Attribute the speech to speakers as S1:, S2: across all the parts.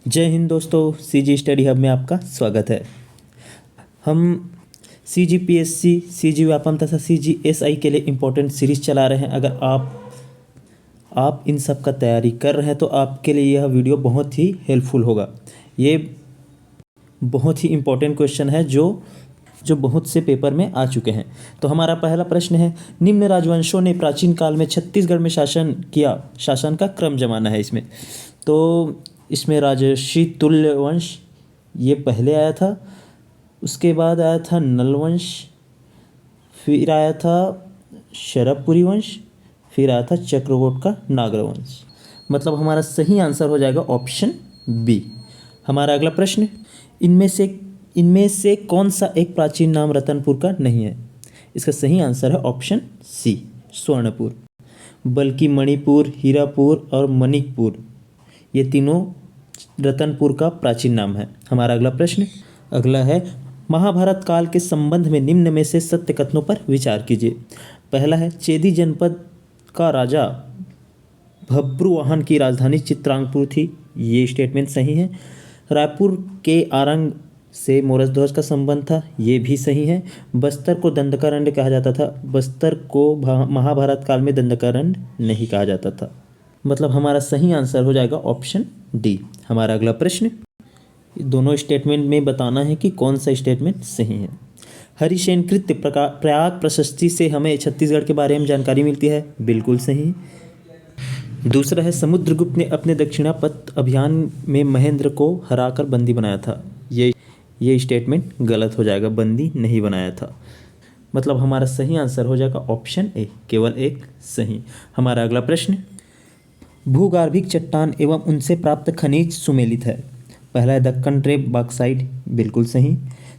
S1: जय हिंद दोस्तों, CG study hub में आपका स्वागत है। हम सीजीपीएससी, सीजी व्यापम तथा सीजीएसआई के लिए इम्पोर्टेंट सीरीज़ चला रहे हैं। अगर आप इन सब का तैयारी कर रहे हैं तो आपके लिए यह वीडियो बहुत ही हेल्पफुल होगा। ये बहुत ही इम्पोर्टेंट क्वेश्चन है जो बहुत से पेपर में आ चुके हैं। तो हमारा पहला प्रश्न है, निम्न राजवंशों ने प्राचीन काल में छत्तीसगढ़ में शासन किया। शासन का क्रम जमाना है इसमें। तो इसमें राजर्षि तुल्य वंश ये पहले आया था, उसके बाद आया था नल वंश, फिर आया था शरभपुरी वंश, फिर आया था चक्रकोट का नागर वंश। मतलब हमारा सही आंसर हो जाएगा ऑप्शन बी। हमारा अगला प्रश्न, इनमें से कौन सा एक प्राचीन नाम रतनपुर का नहीं है? इसका सही आंसर है ऑप्शन सी, स्वर्णपुर। बल्कि मणिपुर, हीरापुर और मणिकपुर ये तीनों रतनपुर का प्राचीन नाम है। हमारा अगला प्रश्न अगला है, महाभारत काल के संबंध में निम्न में से सत्य कथनों पर विचार कीजिए। पहला है, चेदी जनपद का राजा भब्रुवाहन की राजधानी चित्रांगपुर थी। ये स्टेटमेंट सही है। रायपुर के आरंग से मोरजध्वज का संबंध था। ये भी सही है। बस्तर को दंडकारण्य कहा जाता था। बस्तर को महाभारत काल में दंडकारण्य नहीं कहा जाता था। मतलब हमारा सही आंसर हो जाएगा ऑप्शन डी। हमारा अगला प्रश्न, दोनों स्टेटमेंट में बताना है कि कौन सा स्टेटमेंट सही है। हरिसेन कृत्य प्रयाग प्रशस्ति से हमें छत्तीसगढ़ के बारे में जानकारी मिलती है। बिल्कुल सही। दूसरा है, समुद्रगुप्त ने अपने दक्षिणापथ अभियान में महेंद्र को हराकर बंदी बनाया था। ये स्टेटमेंट गलत हो जाएगा, बंदी नहीं बनाया था। मतलब हमारा सही आंसर हो जाएगा ऑप्शन ए, केवल एक सही। हमारा अगला प्रश्न, भूगर्भिक चट्टान एवं उनसे प्राप्त खनिज सुमेलित है। पहला है दक्कन ट्रेप बॉक्साइट, बिल्कुल सही।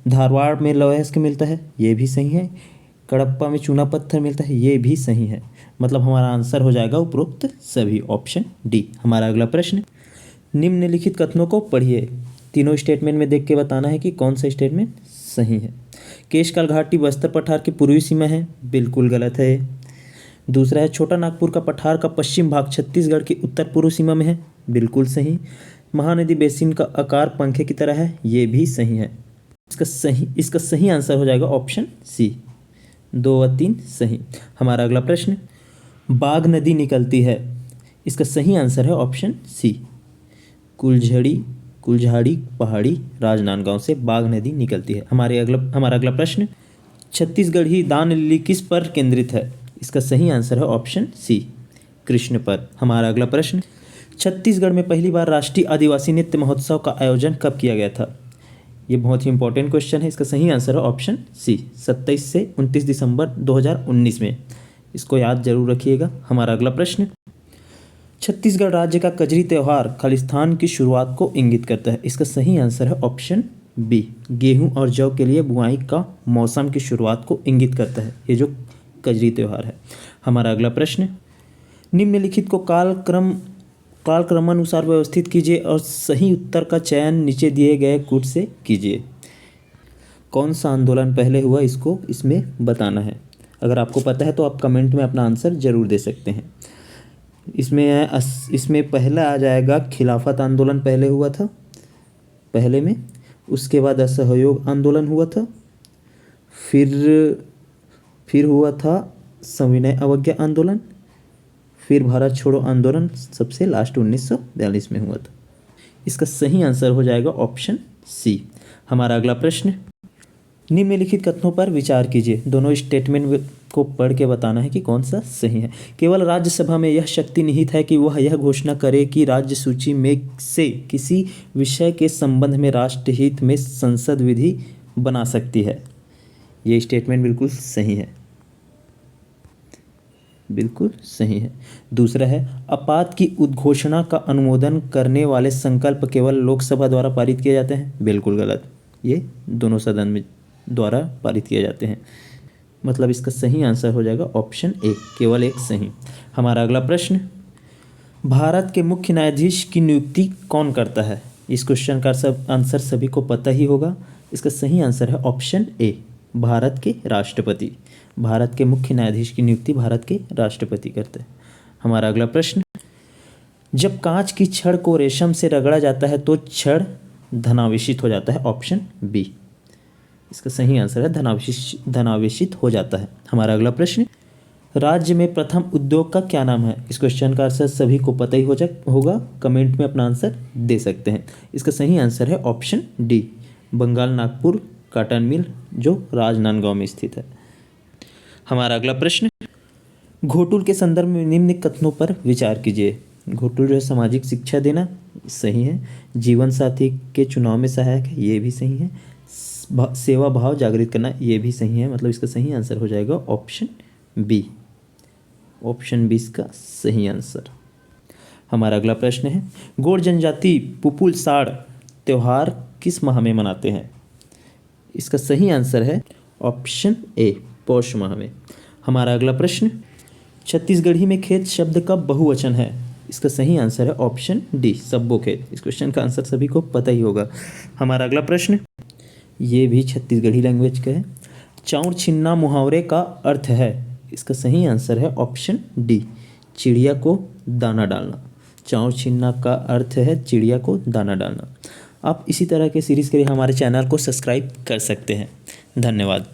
S1: धारवाड़ में लौह अयस्क मिलता है, ये भी सही है। कडप्पा में चूना पत्थर मिलता है, ये भी सही है। मतलब हमारा आंसर हो जाएगा उपरोक्त सभी, ऑप्शन डी। हमारा अगला प्रश्न, निम्नलिखित कथनों को पढ़िए। तीनों स्टेटमेंट में देख के बताना है कि कौन सा स्टेटमेंट सही है। केशकाल घाटी बस्तर पठार की पूर्वी सीमा है, बिल्कुल गलत है। दूसरा है, छोटा नागपुर का पठार का पश्चिम भाग छत्तीसगढ़ की उत्तर पूर्व सीमा में है, बिल्कुल सही। महानदी बेसिन का आकार पंखे की तरह है, ये भी सही है। इसका सही आंसर हो जाएगा ऑप्शन सी, 2 और 3 सही। हमारा अगला प्रश्न, बाघ नदी निकलती है। इसका सही आंसर है ऑप्शन सी, कुलझाड़ी पहाड़ी राजनांदगांव से बाघ नदी निकलती है। हमारा अगला प्रश्न, छत्तीसगढ़ी दान लिली किस पर केंद्रित है? इसका सही आंसर है ऑप्शन सी, कृष्ण पर। हमारा अगला प्रश्न, छत्तीसगढ़ में पहली बार राष्ट्रीय आदिवासी नृत्य महोत्सव का आयोजन कब किया गया था? ये बहुत ही इंपॉर्टेंट क्वेश्चन है। इसका सही आंसर है ऑप्शन सी, 27 से 29 दिसंबर 2019 में। इसको याद जरूर रखिएगा। हमारा अगला प्रश्न, छत्तीसगढ़ राज्य का कजरी त्यौहार खालिस्तान की शुरुआत को इंगित करता है। इसका सही आंसर है ऑप्शन बी, गेहूं और जौ के लिए बुआई का मौसम की शुरुआत को इंगित करता है ये जो कजरी त्यौहार है। हमारा अगला प्रश्न, निम्नलिखित को कालक्रमानुसार व्यवस्थित कीजिए और सही उत्तर का चयन नीचे दिए गए कूट से कीजिए। कौन सा आंदोलन पहले हुआ, इसको इसमें बताना है। अगर आपको पता है तो आप कमेंट में अपना आंसर जरूर दे सकते हैं। इसमें पहला आ जाएगा खिलाफत आंदोलन पहले हुआ था पहले में। उसके बाद असहयोग आंदोलन हुआ था। फिर हुआ था सविनय अवज्ञा आंदोलन। फिर भारत छोड़ो आंदोलन सबसे लास्ट 1942 में हुआ था। इसका सही आंसर हो जाएगा ऑप्शन सी। हमारा अगला प्रश्न, निम्नलिखित कथनों पर विचार कीजिए। दोनों स्टेटमेंट को पढ़ के बताना है कि कौन सा सही है। केवल राज्यसभा में यह शक्ति निहित है कि वह यह घोषणा करे कि राज्य सूची में से किसी विषय के संबंध में राष्ट्रहित में संसद विधि बना सकती है। ये स्टेटमेंट बिल्कुल सही है, बिल्कुल सही है। दूसरा है, आपात की उद्घोषणा का अनुमोदन करने वाले संकल्प केवल लोकसभा द्वारा पारित किए जाते हैं। बिल्कुल गलत, ये दोनों सदन में द्वारा पारित किए जाते हैं। मतलब इसका सही आंसर हो जाएगा ऑप्शन ए, केवल एक सही। हमारा अगला प्रश्न, भारत के मुख्य न्यायाधीश की नियुक्ति कौन करता है? इस क्वेश्चन का आंसर सभी को पता ही होगा। इसका सही आंसर है ऑप्शन ए, भारत के राष्ट्रपति। भारत के मुख्य न्यायाधीश की नियुक्ति भारत के राष्ट्रपति करते हैं। हमारा अगला प्रश्न, जब कांच की छड़ को रेशम से रगड़ा जाता है तो छड़ धनावेशित हो जाता है, ऑप्शन बी। इसका सही आंसर है धनावेशित हो जाता है। हमारा अगला प्रश्न, राज्य में प्रथम उद्योग का क्या नाम है? इस क्वेश्चन का आंसर सभी को पता ही होगा, कमेंट में अपना आंसर दे सकते हैं। इसका सही आंसर है option D, Bengal Nagpur cotton mill, जो राजनांदगांव में स्थित है। हमारा अगला प्रश्न, घोटुल के संदर्भ में निम्न कथनों पर विचार कीजिए। घोटुल जो है सामाजिक शिक्षा देना, सही है। जीवन साथी के चुनाव में सहायक है, ये भी सही है। सेवा भाव जागृत करना, ये भी सही है। मतलब इसका सही आंसर हो जाएगा ऑप्शन बी। ऑप्शन बी इसका सही आंसर। हमारा अगला प्रश्न है, गोंड जनजाति पुपुल साड़ त्योहार किस माह में मनाते हैं? इसका सही आंसर है ऑप्शन ए, पौष माह में। हमारा अगला प्रश्न, छत्तीसगढ़ी में खेत शब्द का बहुवचन है? इसका सही आंसर है ऑप्शन डी, सब्बो खेत। इस क्वेश्चन का आंसर सभी को पता ही होगा। हमारा अगला प्रश्न, ये भी छत्तीसगढ़ी लैंग्वेज का है। चाउर छिन्ना मुहावरे का अर्थ है? इसका सही आंसर है ऑप्शन डी, चिड़िया को दाना डालना। चाउर छिन्ना का अर्थ है चिड़िया को दाना डालना। आप इसी तरह के सीरीज़ के लिए हमारे चैनल को सब्सक्राइब कर सकते हैं। धन्यवाद।